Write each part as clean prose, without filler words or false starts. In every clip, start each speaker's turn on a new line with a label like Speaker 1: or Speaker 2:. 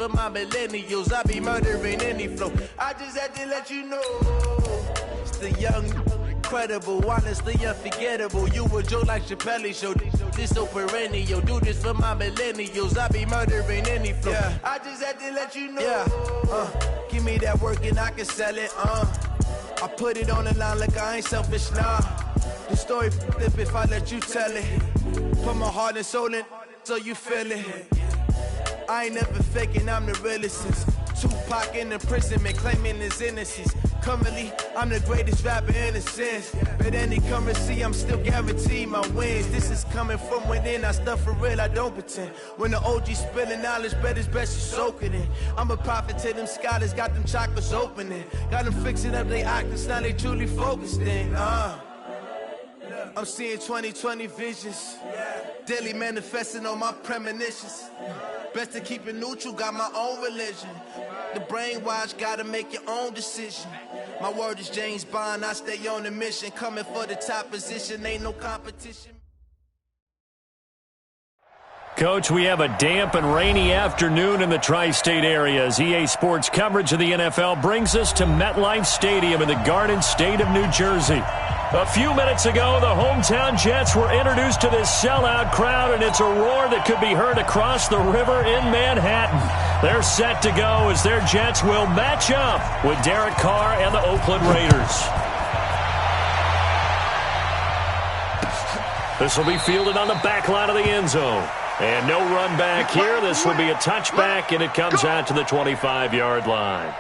Speaker 1: For my millennials, I be murdering any flow. I just had to let you know. It's the young, incredible, honestly unforgettable. You a joke like Chappelle show. This so perennial. Do this for my millennials. I be murdering any flow. Yeah. I just had to let you know. Yeah. Give me that work and I can sell it. I put it on the line like I ain't selfish, nah. The story flip if I let you tell it. Put my heart and soul in so you feel it. I ain't never faking, I'm the realest since Tupac in imprisonment, claiming his innocence. Currently, I'm the greatest rapper in a sense. But any currency, I'm still guaranteed my wins. This is coming from within, I stuff for real, I don't pretend. When the OG spilling knowledge, bet it's best you soak it in. I'm a prophet to them scholars, got them chakras opening. Got them fixing up they octaves, now they truly focused in. I'm seeing 2020 visions. Daily manifesting on my premonitions. Best to keep it neutral, got my own religion. The brainwash, gotta make your own decision. My word is James Bond, I stay on the mission. Coming for the top position, ain't no competition.
Speaker 2: Coach, we have a damp and rainy afternoon in the tri-state area as EA Sports coverage of the NFL brings us to MetLife Stadium in the Garden State of New Jersey. A few minutes ago, the hometown Jets were introduced to this sellout crowd, and it's a roar that could be heard across the river in Manhattan. They're set to go as their Jets will match up with Derek Carr and the Oakland Raiders. This will be fielded on the back line of the end zone. And no run back here. This will be a touchback, and it comes out to the 25-yard line.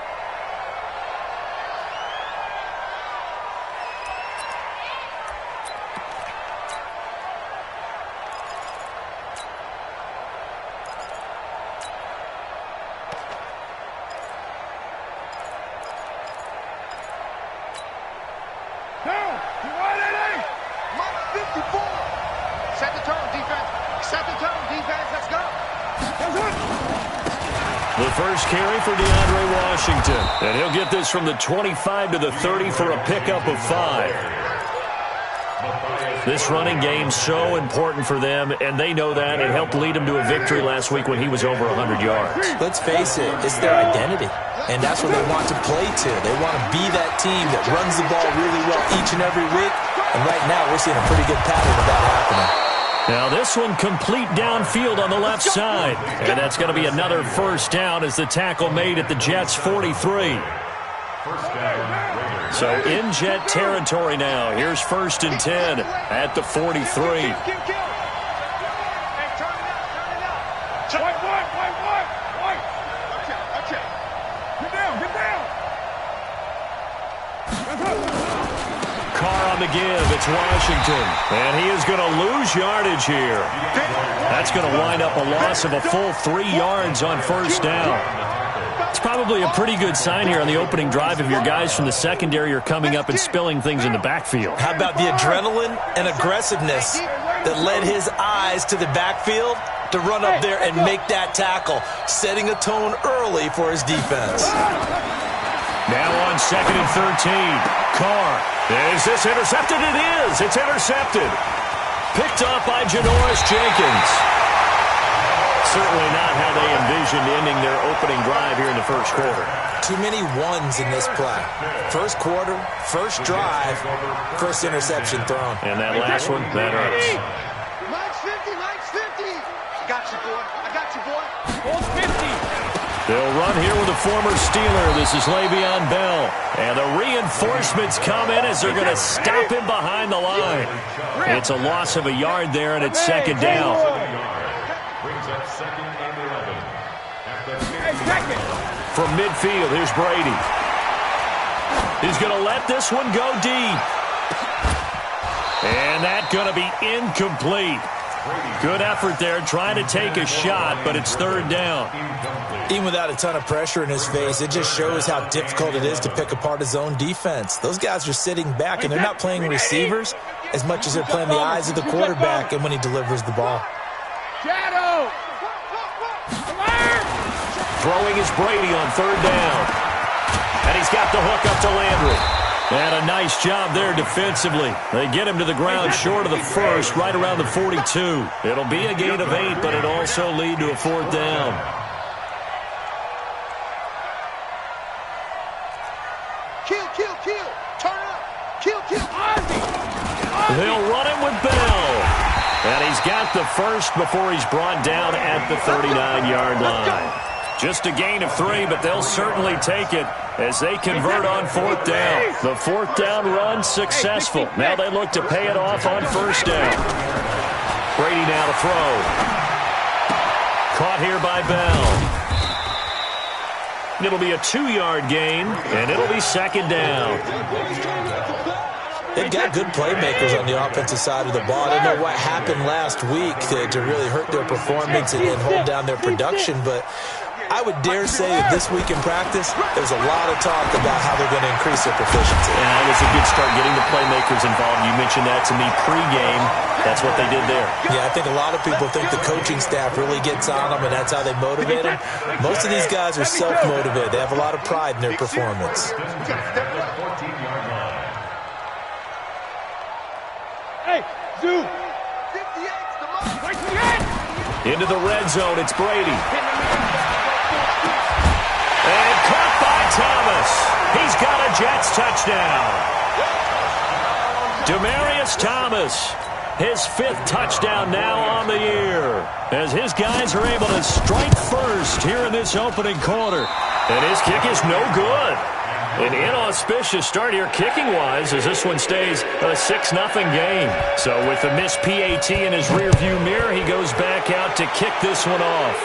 Speaker 2: And he'll get this from the 25 to the 30 for a pickup of 5. This running game's so important for them, and they know that. It helped lead them to a victory last week when he was over 100 yards.
Speaker 3: Let's face it, it's their identity, and that's what they want to play to. They want to be that team that runs the ball really well each and every week, and right now we're seeing a pretty good pattern of that happening.
Speaker 2: Now this one complete downfield on the left side. And that's going to be another first down as the tackle made at the Jets' 43. So in Jet territory now. Here's 1st and 10 at the 43. The give, it's Washington, and he is going to lose yardage here. That's going to wind up a loss of a full 3 yards on first down. It's probably a pretty good sign here on the opening drive if your guys from the secondary are coming up and spilling things in the backfield.
Speaker 3: How about the adrenaline and aggressiveness that led his eyes to the backfield to run up there and make that tackle, setting a tone early for his defense.
Speaker 2: Now on 2nd and 13, Carr. Is this intercepted? It is. It's intercepted. Picked up by Janoris Jenkins. Certainly not how they envisioned ending their opening drive here in the first quarter.
Speaker 3: Too many ones in this play. First quarter, first drive, first interception thrown.
Speaker 2: And that last one, that hurts.
Speaker 4: Mike's 50, Mike's 50. Got you, boy. I got you, boy. Hold 50.
Speaker 2: They'll run here with a former Steeler. This is Le'Veon Bell. And the reinforcements come in as they're going to stop him behind the line. It's a loss of a yard there, and it's 2nd down.
Speaker 5: Brings up 2nd and 11.
Speaker 2: From midfield, here's Brady. He's going to let this one go deep. And that's going to be incomplete. Good effort there, trying to take a shot, but it's 3rd down.
Speaker 3: Even without a ton of pressure in his face, it just shows how difficult it is to pick apart his own defense. Those guys are sitting back, and they're not playing receivers as much as they're playing the eyes of the quarterback and when he delivers the ball.
Speaker 4: Shadow!
Speaker 2: Throwing is Brady on 3rd down. And he's got the hook up to Landry. And a nice job there defensively. They get him to the ground short of the first, right around the 42. It'll be a gain of 8, but it'll also lead to a 4th down.
Speaker 4: Kill, kill, kill. Turn it up. Kill, kill.
Speaker 2: They'll run it with Bell. And he's got the first before he's brought down at the 39-yard line. Just a gain of 3, but they'll certainly take it as they convert on 4th down. The 4th down run successful. Now they look to pay it off on 1st down. Brady now to throw. Caught here by Bell. It'll be a 2-yard gain, and it'll be 2nd down.
Speaker 3: They've got good playmakers on the offensive side of the ball. I don't know what happened last week to really hurt their performance and hold down their production, but I would dare say that this week in practice, there's a lot of talk about how they're going to increase their proficiency.
Speaker 2: And that was a good start, getting the playmakers involved. You mentioned that to me pregame. That's what they did there.
Speaker 3: Yeah, I think a lot of people think the coaching staff really gets on them, and that's how they motivate them. Most of these guys are self-motivated. They have a lot of pride in their performance.
Speaker 4: Hey, Zoo.
Speaker 2: Into the red zone, it's Brady. And caught by Thomas. He's got a Jets touchdown. Demaryius Thomas, his 5th touchdown now on the year, as his guys are able to strike first here in this opening quarter. And his kick is no good. An inauspicious start here kicking-wise as this one stays a 6-0 game. So with the missed PAT in his rearview mirror, he goes back out to kick this one off.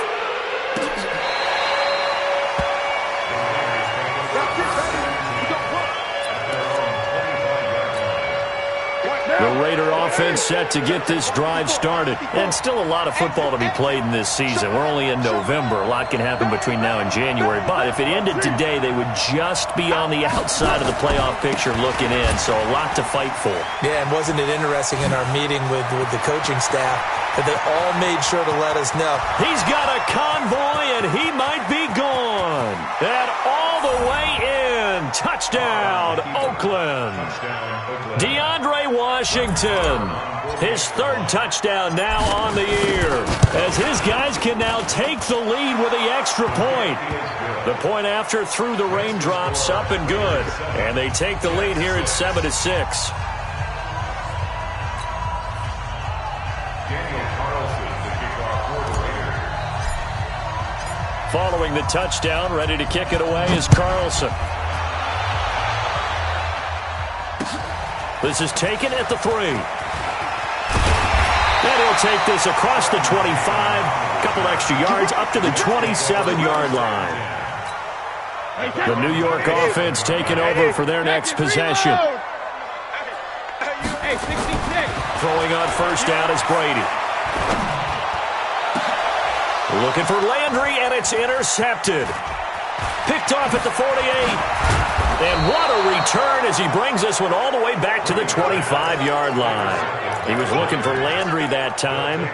Speaker 2: The Raider offense set to get this drive started. And still a lot of football to be played in this season. We're only in November. A lot can happen between now and January. But if it ended today, they would just be on the outside of the playoff picture looking in. So a lot to fight for.
Speaker 3: Yeah, and wasn't it interesting in our meeting with the coaching staff that they all made sure to let us know.
Speaker 2: He's got a convoy, and he might be gone. And all the way in. Touchdown, Oakland. DeAndre Washington, his 3rd touchdown now on the year, as his guys can now take the lead with the extra point. The point after through the raindrops, up and good. And they take the lead here at 7-6. Following the touchdown, ready to kick it away is Carlson. This is taken at the 3. And he'll take this across the 25. Couple extra yards up to the 27-yard line. The New York offense taking over for their next possession. Throwing on 1st down is Brady. Looking for Landry, and it's intercepted. Picked off at the 48. And what a return as he brings this one all the way back to the 25-yard line. He was looking for Landry that time.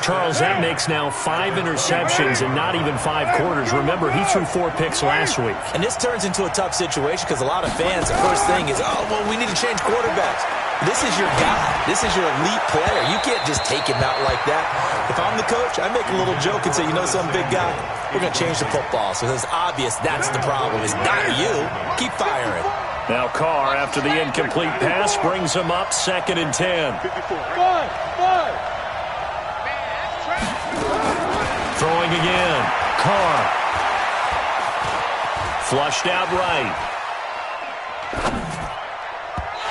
Speaker 2: Charles, that makes now 5 interceptions in not even 5 quarters. Remember, he threw 4 picks last week.
Speaker 3: And this turns into a tough situation because a lot of fans, the first thing is, oh, well, we need to change quarterbacks. This is your guy. This is your elite player. You can't just take him out like that. If I'm the coach, I make a little joke and say, you know some big guy, we're going to change the football. So it's obvious that's the problem. It's not you. Keep firing.
Speaker 2: Now Carr, after the incomplete pass, brings him up 2nd and 10. Throwing again. Carr. Flushed out right.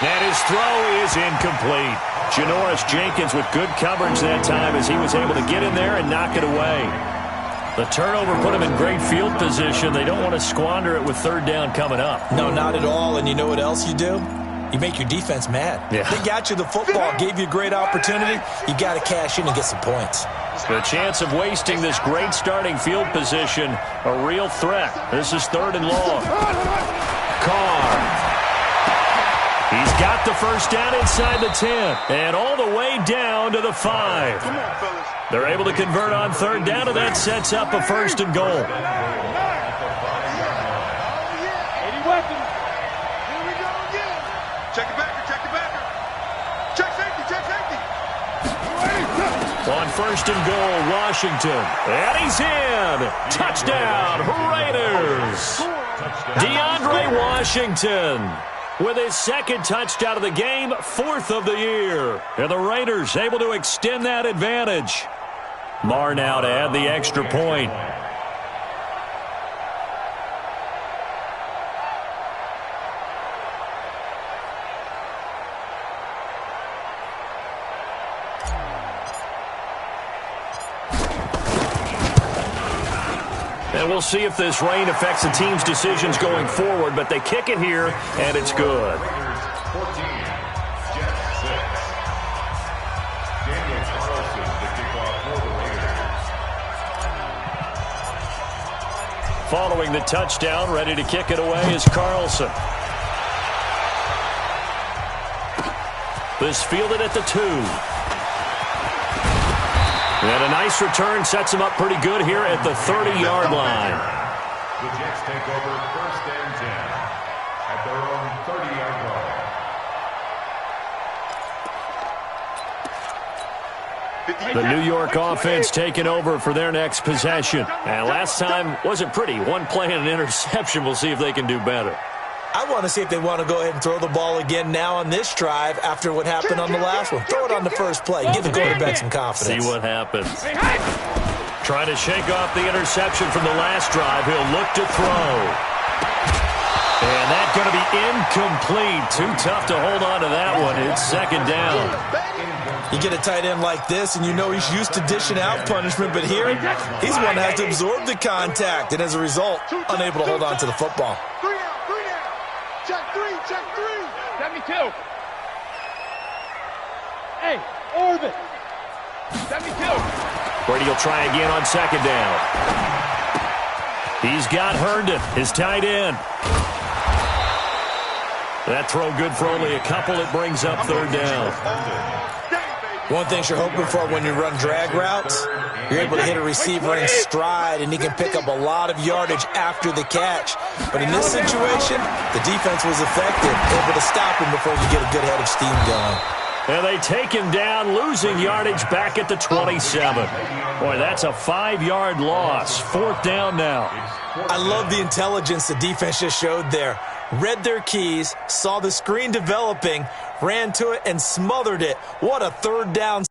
Speaker 2: And his throw is incomplete. Janoris Jenkins with good coverage that time as he was able to get in there and knock it away. The turnover put him in great field position. They don't want to squander it with 3rd down coming up.
Speaker 3: No, not at all. And you know what else you do? You make your defense mad.
Speaker 2: Yeah.
Speaker 3: They got you the football, gave you a great opportunity. You got to cash in and get some points.
Speaker 2: The chance of wasting this great starting field position, a real threat. This is 3rd and long. Carr. He's got the 1st down inside the 10 and all the way down to the 5. They're able to convert on 3rd down, and that sets up a 1st and goal.
Speaker 4: Check it back, check it back. Check safety, check safety.
Speaker 2: On 1st and goal, Washington. And he's in. Touchdown, Raiders. DeAndre Washington Washington with his second touchdown of the game, 4th of the year. And the Raiders able to extend that advantage. Marr now to add the extra point. And we'll see if this rain affects the team's decisions going forward, but they kick it here, and it's good. Following the touchdown, ready to kick it away is Carlson. This fielded at the 2. And a nice return sets him up pretty good here at the 30-yard line.
Speaker 5: The Jets take over 1st and 10 at their own 30-yard line.
Speaker 2: The New York offense taking over for their next possession. And last time wasn't pretty. One play and an interception. We'll see if they can do better.
Speaker 3: I want to see if they want to go ahead and throw the ball again now on this drive after what happened on the last one. Throw it on the first play. Give the quarterback some confidence.
Speaker 2: See what happens. Trying to shake off the interception from the last drive. He'll look to throw. And that's going to be incomplete. Too tough to hold on to that one. It's 2nd down.
Speaker 3: You get a tight end like this, and you know he's used to dishing out punishment, but here, he's one that has to absorb the contact, and as a result, unable to hold on to the football.
Speaker 4: Check three.
Speaker 6: Let me two. Hey, Orbit. Let me two.
Speaker 2: Brady will try again on 2nd down. He's got Herndon, his tight end. That throw good for only a couple. It brings up 3rd down.
Speaker 3: One thing you're hoping for when you run drag routes, you're able to hit a receiver in stride, and he can pick up a lot of yardage after the catch. But in this situation, the defense was effective, able to stop him before you get a good head of steam going.
Speaker 2: And they take him down, losing yardage back at the 27. Boy, that's a 5-yard loss. 4th down now.
Speaker 3: I love the intelligence the defense just showed there. Read their keys, saw the screen developing, ran to it, and smothered it. What a 3rd down.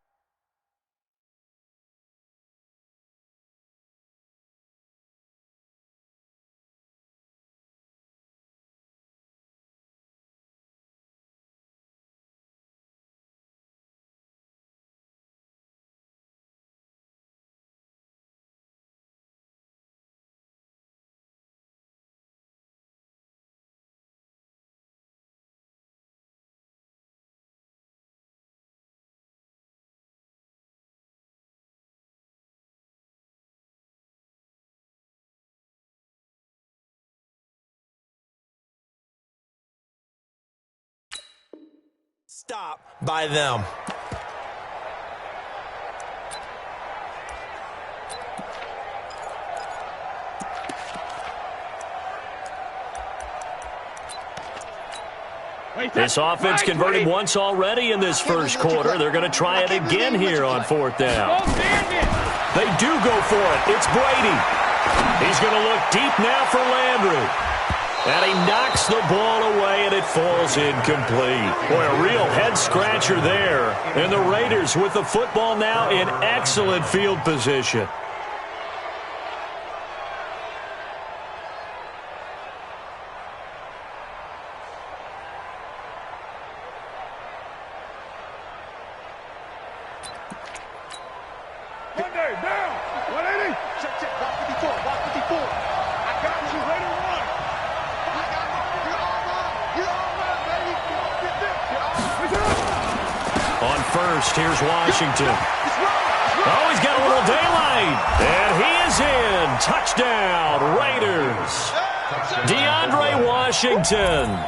Speaker 3: Stop by them.
Speaker 2: This offense converted once already in this first quarter. They're going to try it again here on 4th down. They do go for it. It's Brady. He's going to look deep now for Landry. And he knocks the ball away, and it falls incomplete. Boy, a real head-scratcher there. And the Raiders with the football now in excellent field position.
Speaker 6: Monday, down. 180.
Speaker 4: Check. Block 54. I got you. Ready to run. You're all right, baby. Get this.
Speaker 2: On 1st, here's Washington. Oh, he's got a little daylight. And he is in. Touchdown, Raiders. DeAndre Washington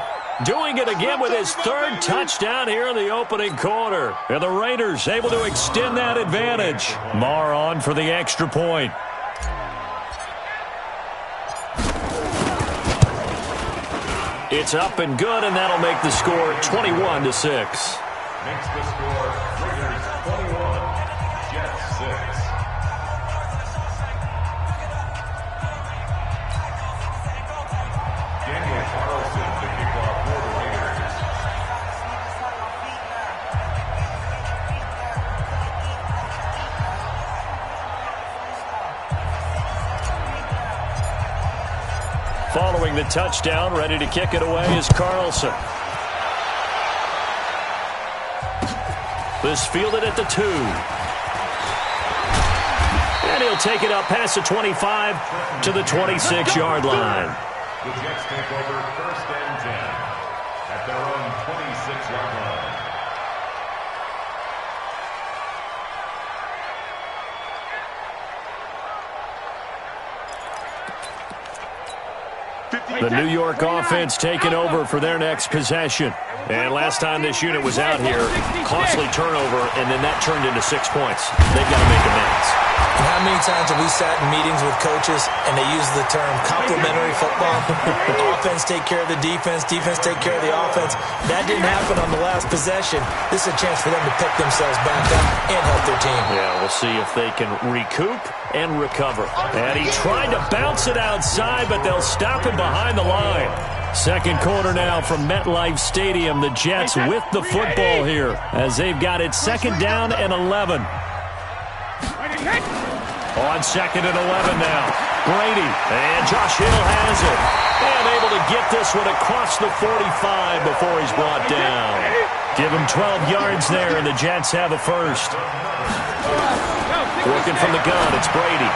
Speaker 2: doing it again with his 3rd touchdown here in the opening quarter. And the Raiders able to extend that advantage. Marr on for the extra point. It's up and good, and that'll make the score 21-6.
Speaker 5: Makes the score Raiders 21, Jets 6. Daniel Carlson, the
Speaker 2: following the touchdown. Ready to kick it away is Carlson. This fielded at the 2. And he'll take it up past the 25 to the 26-yard line.
Speaker 5: The Jets take over 1st and 10 at their own 26-yard line.
Speaker 2: The New York offense taking over for their next possession. And last time this unit was out here, costly turnover, and then that turned into 6 points. They've got to make amends.
Speaker 3: And how many times have we sat in meetings with coaches and they use the term complementary football? Offense take care of the defense, defense take care of the offense. That didn't happen on the last possession. This is a chance for them to pick themselves back up and help their team.
Speaker 2: Yeah, we'll see if they can recoup and recover. And he tried to bounce it outside, but they'll stop him behind the line. Second quarter now from MetLife Stadium. The Jets with the football here as they've got it 2nd down and 11. On 2nd and 11 now. Brady, and Josh Hill has it. And able to get this one across the 45 before he's brought down. Give him 12 yards there, and the Jets have a first. Working from the gun, it's Brady.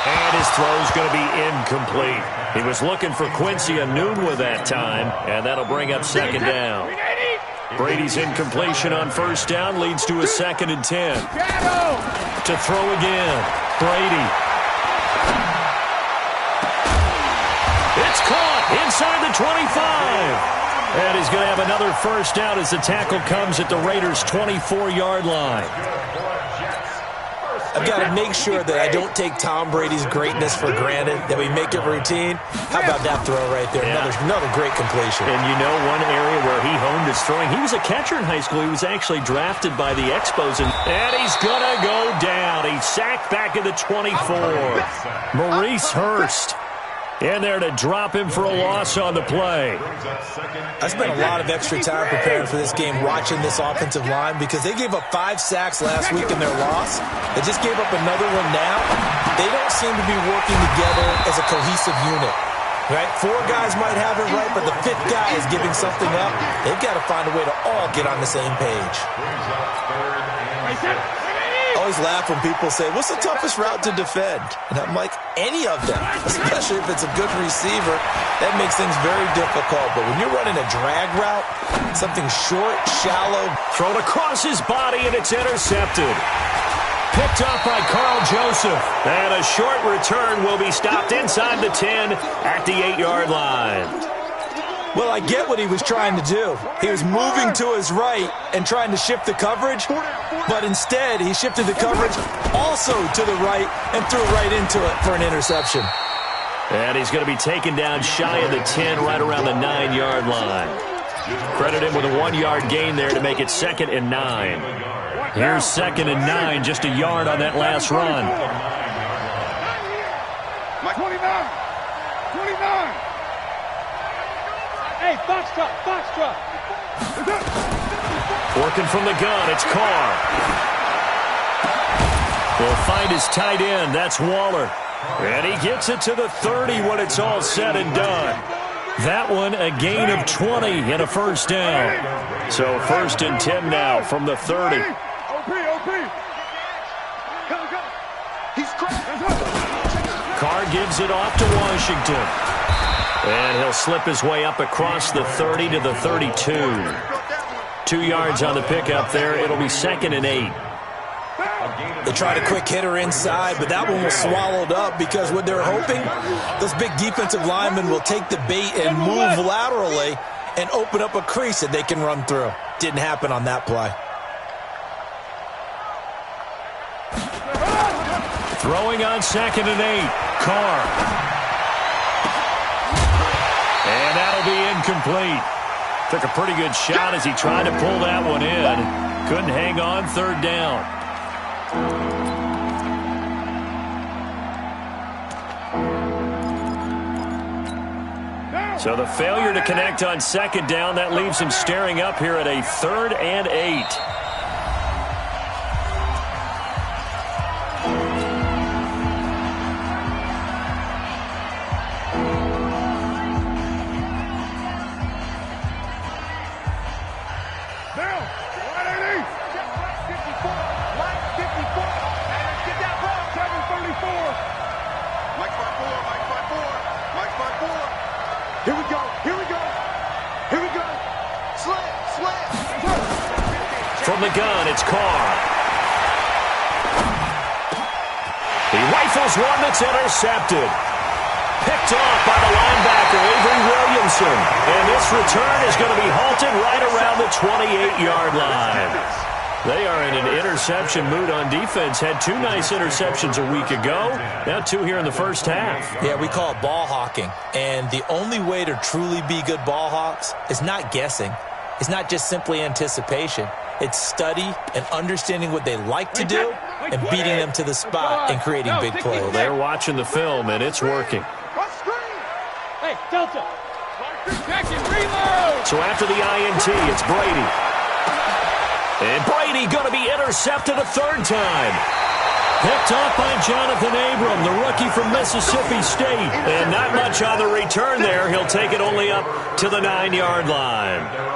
Speaker 2: And his throw's going to be incomplete. He was looking for Quincy Enunwa that time, and that'll bring up 2nd down. Brady's incompletion on 1st down leads to a 2nd and 10. To throw again, Brady. It's caught inside the 25. And he's going to have another 1st down as the tackle comes at the Raiders' 24-yard line.
Speaker 3: I've got to make sure that I don't take Tom Brady's greatness for granted, that we make it routine. How about that throw right there?
Speaker 2: Yeah.
Speaker 3: Another great completion.
Speaker 2: And you know one area where he honed his throwing, he was a catcher in high school. He was actually drafted by the Expos. And he's going to go down. He's sacked back at the 24. Maurice Hurst in there to drop him for a loss on the play.
Speaker 3: I spent a lot of extra time preparing for this game watching this offensive line because they gave up 5 sacks last week in their loss. They just gave up another one now. They don't seem to be working together as a cohesive unit. Right? 4 guys might have it right, but the 5th guy is giving something up. They've got to find a way to all get on the same page. I always laugh when people say, what's the toughest route to defend? And I'm like, any of them, especially if it's a good receiver. That makes things very difficult. But when you're running a drag route, something short, shallow.
Speaker 2: Thrown across his body, and it's intercepted. Picked up by Carl Joseph. And a short return will be stopped inside the 10 at the 8-yard line.
Speaker 3: Well, I get what he was trying to do. He was moving to his right and trying to shift the coverage, but instead he shifted the coverage also to the right and threw right into it for an interception.
Speaker 2: And he's going to be taken down shy of the 10, right around the 9-yard line. Credit him with a 1-yard gain there to make it 2nd and 9. Here's 2nd and 9, just a yard on that last run.
Speaker 6: 29. Hey, box truck.
Speaker 2: Working from the gun, it's Carr. Will find his tight end, that's Waller. And he gets it to the 30 when it's all said and done. That one a gain of 20 and a 1st down. So 1st and 10 now from the 30.
Speaker 6: OP.
Speaker 2: Carr gives it off to Washington. And he'll slip his way up across the 30 to the 32. 2 yards on the pickup there. It'll be 2nd and 8.
Speaker 3: They tried a quick hitter inside, but that one was swallowed up because what they're hoping, those big defensive linemen will take the bait and move laterally and open up a crease that they can run through. Didn't happen on that play.
Speaker 2: Throwing on 2nd and 8. Carr. And that'll be incomplete. Took a pretty good shot as he tried to pull that one in. Couldn't hang on, 3rd down. So the failure to connect on 2nd down, that leaves him staring up here at a 3rd and 8.
Speaker 4: Here we go. Here we go. Here we go. Slam. Slam.
Speaker 2: From the gun, it's Carr. He rifles one that's intercepted. Picked off by the linebacker, Avery Williamson. And this return is going to be halted right around the 28-yard line. They are in an interception mood on defense. Had 2 nice interceptions a week ago. Now 2 here in the first half.
Speaker 3: Yeah, we call it ball hawking. And the only way to truly be good ball hawks is not guessing. It's not just simply anticipation. It's study and understanding what they like to do and beating them to the spot and creating big plays.
Speaker 2: Well, they're watching the film, and it's working.
Speaker 6: Hey, Delta. Reload.
Speaker 2: So after the INT, it's Brady. And Brady going to be intercepted a 3rd time. Picked off by Jonathan Abram, the rookie from Mississippi State. And not much on the return there. He'll take it only up to the 9-yard line.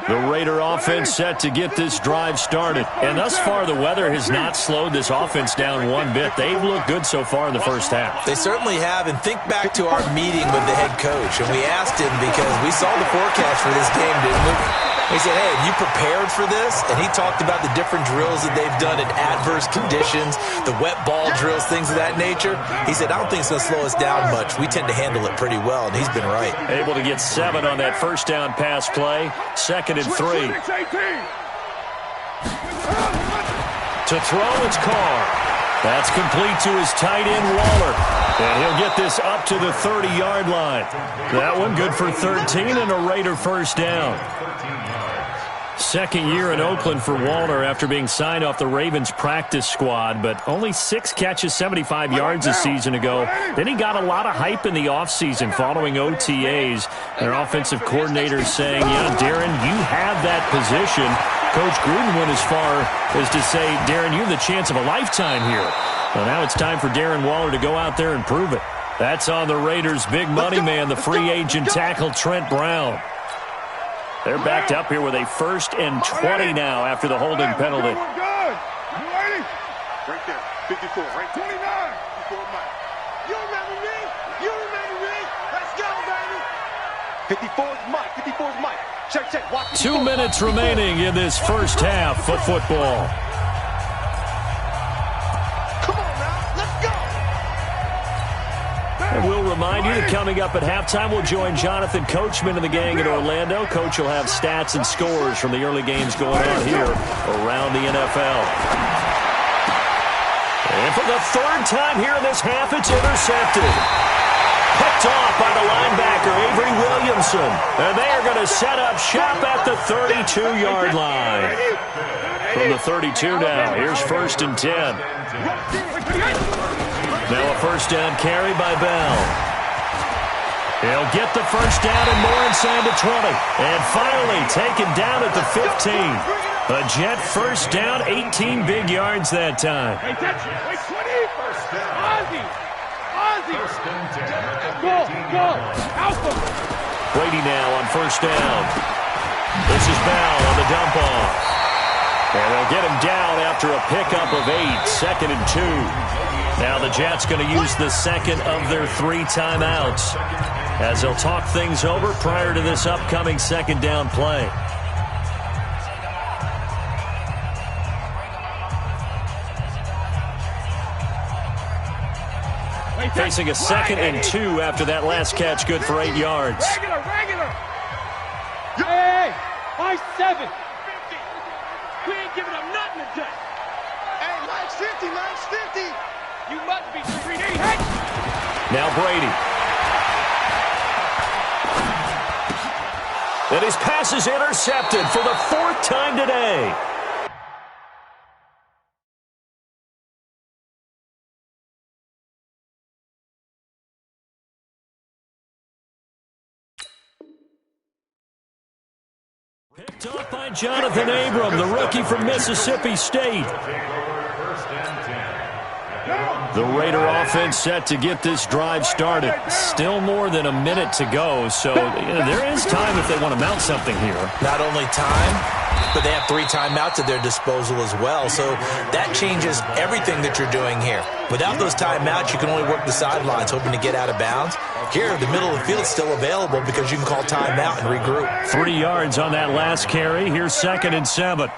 Speaker 2: The Raider offense set to get this drive started. And thus far, the weather has not slowed this offense down one bit. They've looked good so far in the first half.
Speaker 3: They certainly have. And think back to our meeting with the head coach. And we asked him because we saw the forecast for this game, didn't we? He said, hey, have you prepared for this? And he talked about the different drills that they've done in adverse conditions, the wet ball drills, things of that nature. He said, I don't think it's going to slow us down much. We tend to handle it pretty well, and he's been right.
Speaker 2: Able to get 7 on that first down pass play. 2nd and 3. To throw, it's Carr. That's complete to his tight end, Waller. And he'll get this up to the 30-yard line. That one good for 13 and a Raider first down. 2nd year in Oakland for Waller after being signed off the Ravens practice squad, but only 6 catches, 75 yards a season ago. Then he got a lot of hype in the offseason following OTAs. Their offensive coordinator saying, yeah, Darren, you have that position. Coach Gruden went as far as to say, Darren, you have the chance of a lifetime here. Well, now it's time for Darren Waller to go out there and prove it. That's on the Raiders' big money man, the free agent tackle, Trent Brown. They're backed up here with a 1st and 20 now after the holding penalty.
Speaker 6: Good. You ready?
Speaker 4: Right there. 54. Right
Speaker 6: 29.
Speaker 4: 54, Mike. You remember me? You remember me? Let's go, baby. 54 is Mike. 54 is Mike. Check. Watch
Speaker 2: 2 minutes remaining in this first half of football.
Speaker 4: Come on now. Let's go.
Speaker 2: And we'll remind you that coming up at halftime, we'll join Jonathan Coachman and the gang in Orlando. Coach will have stats and scores from the early games going on here around the NFL. And for the 3rd time here in this half, it's intercepted. Picked off by the linebacker, Avery Williamson. And they are going to set up shop at the 32-yard line. From the 32 now, here's 1st and 10. Now a first down carry by Bell. He'll get the first down and more inside the 20. And finally taken down at the 15. A Jet first down, 18 big yards that time.
Speaker 6: Hey, touch. Wait, 20.
Speaker 5: First down.
Speaker 6: Ozzy.
Speaker 5: First and 10.
Speaker 6: Go. Alpha.
Speaker 2: Brady now on first down. This is Bell on the dump off. And they'll get him down after a pickup of 8. 2nd and 2. Now the Jets going to use the 2nd of their 3 timeouts as they'll talk things over prior to this upcoming 2nd down play. Facing a 2nd and 2 after that last catch, good for 8 yards.
Speaker 6: Regular. Hey, by 7. We ain't giving up nothing today.
Speaker 4: Hey, Mike's 50. Mike's 50.
Speaker 6: You must be 3D. Hey!
Speaker 2: Now Brady. And his pass is intercepted for the 4th time today. Picked off by Jonathan Abram, the rookie from Mississippi State. The Raider offense set to get this drive started. Still more than a minute to go, so there is time if they want to mount something here.
Speaker 3: Not only time, but they have 3 timeouts at their disposal as well. So that changes everything that you're doing here. Without those timeouts, you can only work the sidelines, hoping to get out of bounds. Here, the middle of the field is still available because you can call timeout and regroup.
Speaker 2: 3 yards on that last carry. Here's 2nd and 7.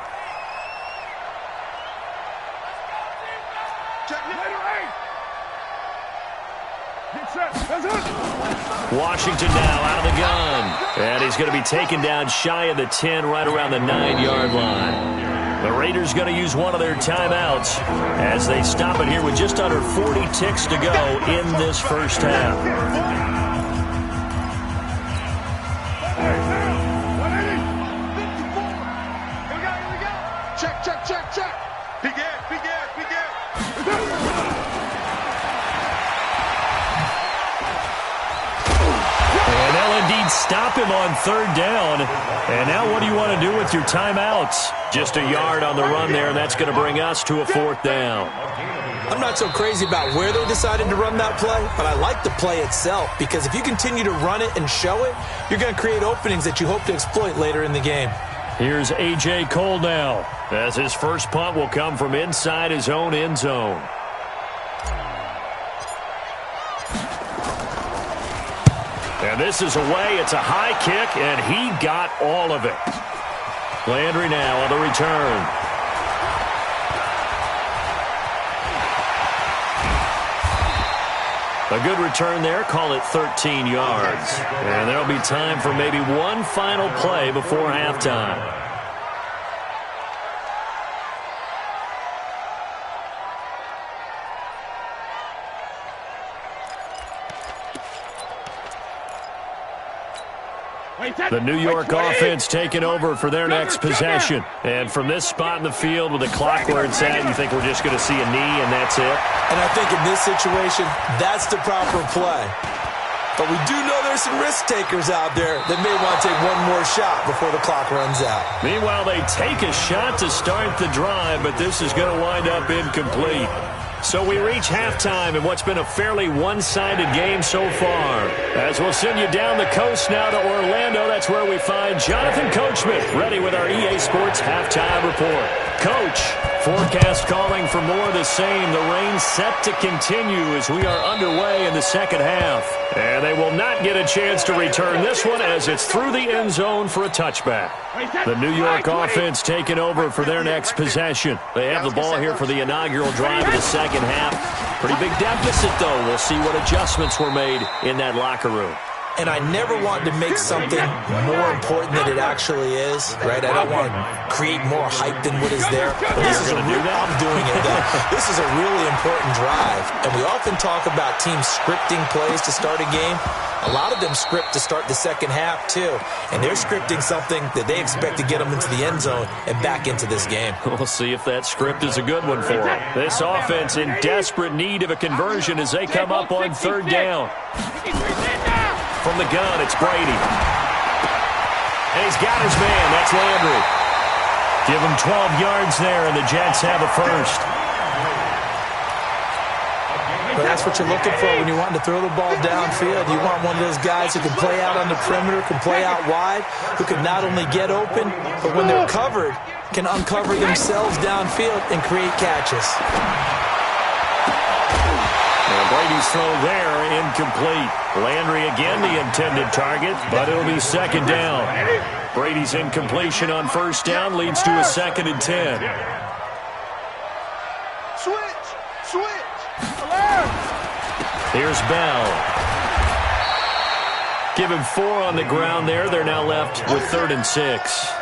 Speaker 2: Washington now out of the gun. And he's going to be taken down shy of the 10, right around the 9-yard line. The Raiders going to use one of their timeouts as they stop it here with just under 40 ticks to go in this first half.
Speaker 4: Check. Big air.
Speaker 2: And they'll indeed stop him on 3rd down. And now what do you want to do with your timeouts? Just a yard on the run there, and that's going to bring us to a 4th down.
Speaker 3: I'm not so crazy about where they decided to run that play, but I like the play itself because if you continue to run it and show it, you're going to create openings that you hope to exploit later in the game.
Speaker 2: Here's A.J. Cole now, as his first punt will come from inside his own end zone. And this is away. It's a high kick, and he got all of it. Landry now on the return. A good return there. Call it 13 yards. And there'll be time for maybe one final play before halftime. The New York offense taking over for their next possession. And from this spot in the field with the clock where it's at, you think we're just going to see a knee and that's it?
Speaker 3: And I think in this situation, that's the proper play. But we do know there's some risk takers out there that may want to take one more shot before the clock runs out.
Speaker 2: Meanwhile, they take a shot to start the drive, but this is going to wind up incomplete. So we reach halftime in what's been a fairly one-sided game so far. As we'll send you down the coast now to Orlando, that's where we find Jonathan Coachman, ready with our EA Sports Halftime Report. Coach, forecast calling for more of the same. The rain set to continue as we are underway in the second half. And they will not get a chance to return this one as it's through the end zone for a touchback. The New York offense taking over for their next possession. They have the ball here for the inaugural drive of the second half. Pretty big deficit, though. We'll see what adjustments were made in that locker room.
Speaker 3: And I never want to make something more important than it actually is, right? I don't want to create more hype than what is there. But this is I'm doing it, though. This is a really important drive. And we often talk about teams scripting plays to start a game. A lot of them script to start the second half, too. And they're scripting something that they expect to get them into the end zone and back into this game.
Speaker 2: We'll see if that script is a good one for them. This offense in desperate need of a conversion as they come up on 3rd down. From the gun, it's Brady. And he's got his man. That's Landry. Give him 12 yards there, and the Jets have a first.
Speaker 3: But that's what you're looking for when you're wanting to throw the ball downfield. You want one of those guys who can play out on the perimeter, can play out wide, who can not only get open, but when they're covered, can uncover themselves downfield and create catches.
Speaker 2: Brady's throw there, incomplete. Landry again the intended target, but it'll be 2nd down. Brady's incompletion on 1st down leads to a 2nd and 10.
Speaker 4: Switch.
Speaker 2: Here's Bell. Give him 4 on the ground there. They're now left with 3rd and 6.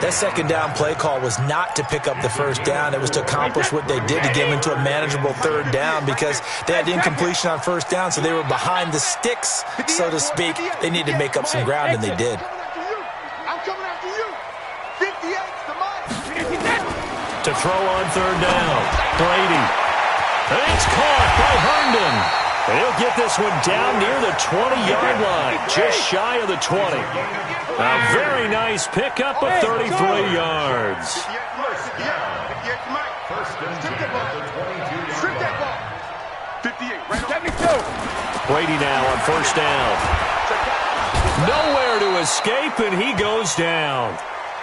Speaker 3: That 2nd down play call was not to pick up the 1st down. It was to accomplish what they did to get them into a manageable 3rd down because they had incompletion on 1st down, so they were behind the sticks, so to speak. They needed to make up some ground, and they did.
Speaker 4: I'm coming after you. 58's the mark.
Speaker 2: To throw on 3rd down. Brady. And it's caught by Herndon. And he'll get this one down near the 20-yard line, just shy of the 20. A very nice pickup of 33 yards. Brady now on 1st down. Nowhere to escape, and he goes down.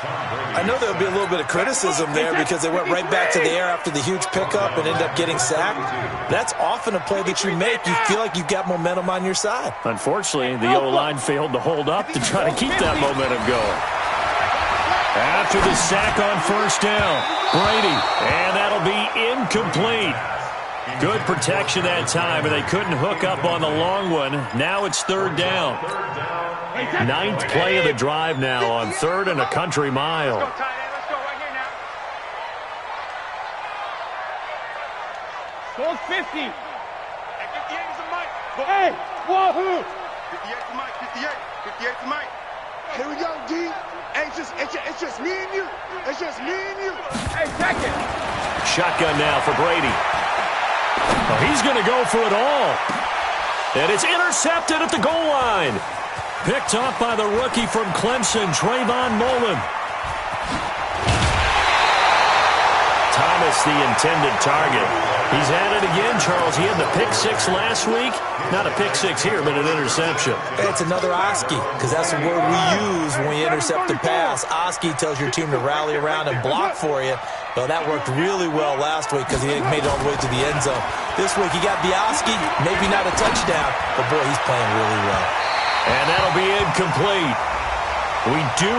Speaker 3: I know there'll be a little bit of criticism there because they went right back to the air after the huge pickup and ended up getting sacked. That's often a play that you make. You feel like you've got momentum on your side.
Speaker 2: Unfortunately, the O-line failed to hold up to try to keep that momentum going. After the sack on first down, Brady, and that'll be incomplete. Good protection that time, and they couldn't hook up on the long one. Now it's third down. Ninth play of the drive now on third and a country mile.
Speaker 4: Let's go right here now.
Speaker 6: Go 50.
Speaker 4: Hey, 58 is the mic.
Speaker 6: Hey, wahoo!
Speaker 4: 58 is the mic. 58. 58 is the mic. Here we go, D. Hey, it's just me and you. It's just me and you.
Speaker 6: Hey, check it.
Speaker 2: Shotgun now for Brady. Oh, he's going to go for it all. And it's intercepted at the goal line. Picked up by the rookie from Clemson, Trayvon Mullen. Thomas, the intended target. He's at it again, Charles. He had the pick six last week. Not a pick six here, but an interception.
Speaker 3: It's another Oski, because that's the word we use when we intercept the pass. Oski tells your team to rally around and block for you. Well, that worked really well last week because he made it all the way to the end zone. This week he got the Oski, maybe not a touchdown, but boy, he's playing really well.
Speaker 2: And that'll be incomplete. We do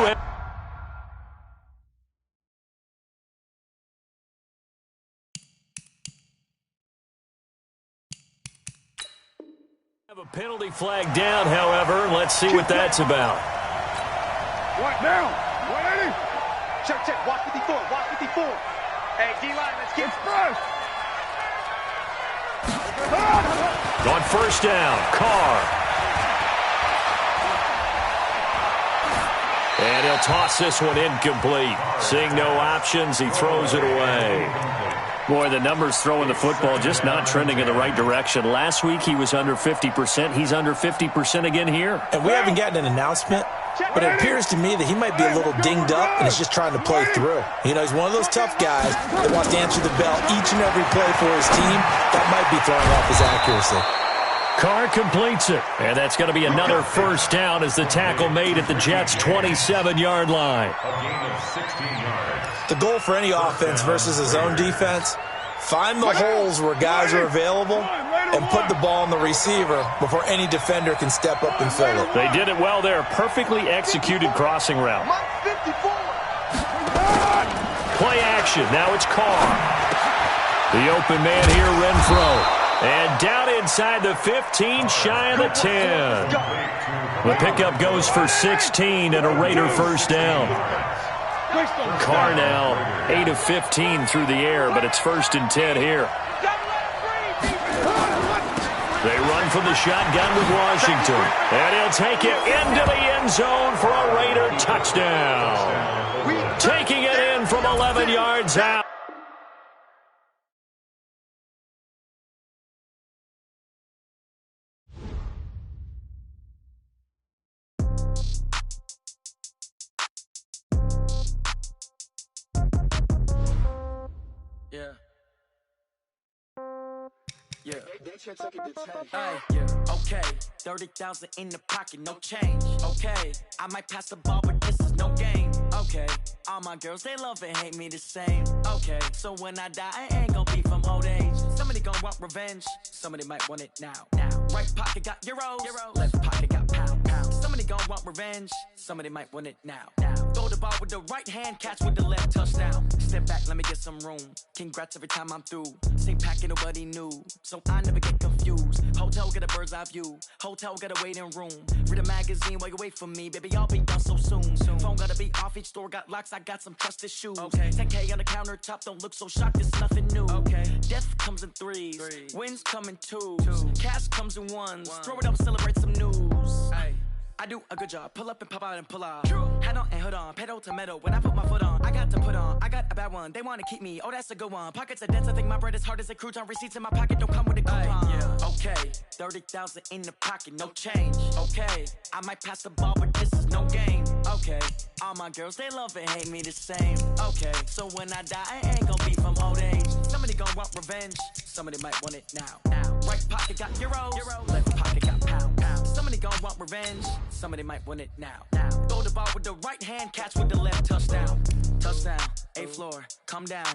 Speaker 2: have a penalty flag down, however. Let's see what that's about.
Speaker 6: What now? 180.
Speaker 4: Check. Watch 54. Watch 54. Hey, D-line, let's get
Speaker 6: First.
Speaker 2: On first down, Carr. And he'll toss this one incomplete. Seeing no options, he throws it away. Boy, the numbers throwing the football just not trending in the right direction. Last week he was under 50%. He's under 50% again here.
Speaker 3: And we haven't gotten an announcement, but it appears to me that he might be a little dinged up and is just trying to play through. You know, he's one of those tough guys that wants to answer the bell each and every play for his team. That might be throwing off his accuracy.
Speaker 2: Carr completes it, and that's going to be another first down as the tackle made at the Jets' 27-yard line.
Speaker 5: A gain of 16 yards.
Speaker 3: The goal for any offense versus his own defense, find the holes where guys are available and put the ball on the receiver before any defender can step up and fill it.
Speaker 2: They did it well there. Perfectly executed crossing route.
Speaker 4: Mike 54.
Speaker 2: Play action. Now it's Carr. The open man here, Renfro. And down inside the 15, shy of the 10. The pickup goes for 16 and a Raider first down. Carr now 8 of 15 through the air, but it's first and 10 here. They run from the shotgun with Washington. And he'll take it into the end zone for a Raider touchdown. Taking it in from 11 yards out.
Speaker 7: Yeah. Okay. 30,000 in the pocket, no change. Okay. I might pass the ball, but this is no game. Okay. All my girls, they love and hate me the same. Okay. So when I die, I ain't gonna be from old age. Somebody gon' want revenge. Somebody might want it now. Right pocket got euros. Left pocket got pound. Somebody gon' want revenge. Somebody might want it now. Throw the ball with the right hand, catch with the left, touchdown. Step back, let me get some room. Congrats every time I'm through. Same packet, nobody knew. So I never get confused. Hotel got a bird's eye view. Hotel got a waiting room. Read a magazine while you wait for me. Baby, I'll be done so soon. Phone gotta be off, each store got locks. I got some trusted shoes. 10K on the countertop, don't look so shocked, it's nothing new. Death comes in threes. Wins come in twos. Cash comes in ones. Throw it up, celebrate some news. I do a good job. Pull up and pop out and pull out. Head on and hood on. Pedal to metal. When I put my foot on, I got to put on. I got a bad one. They want to keep me. Oh, that's a good one. Pockets are dense. I think my bread is hard as a crouton. Receipts in my pocket don't come with a coupon. Okay. 30,000 in the pocket. No change. Okay. I might pass the ball, but this is no game. Okay. All my girls, they love and hate me the same. Okay. So when I die, I ain't gonna be from old age. Somebody gonna want revenge. Somebody might want it now. Right pocket got euros. Left pocket got pound. Somebody gon' want revenge. Somebody might want it now. Throw the ball with the right hand, catch with the left, touchdown. Touchdown, 8th floor, come down.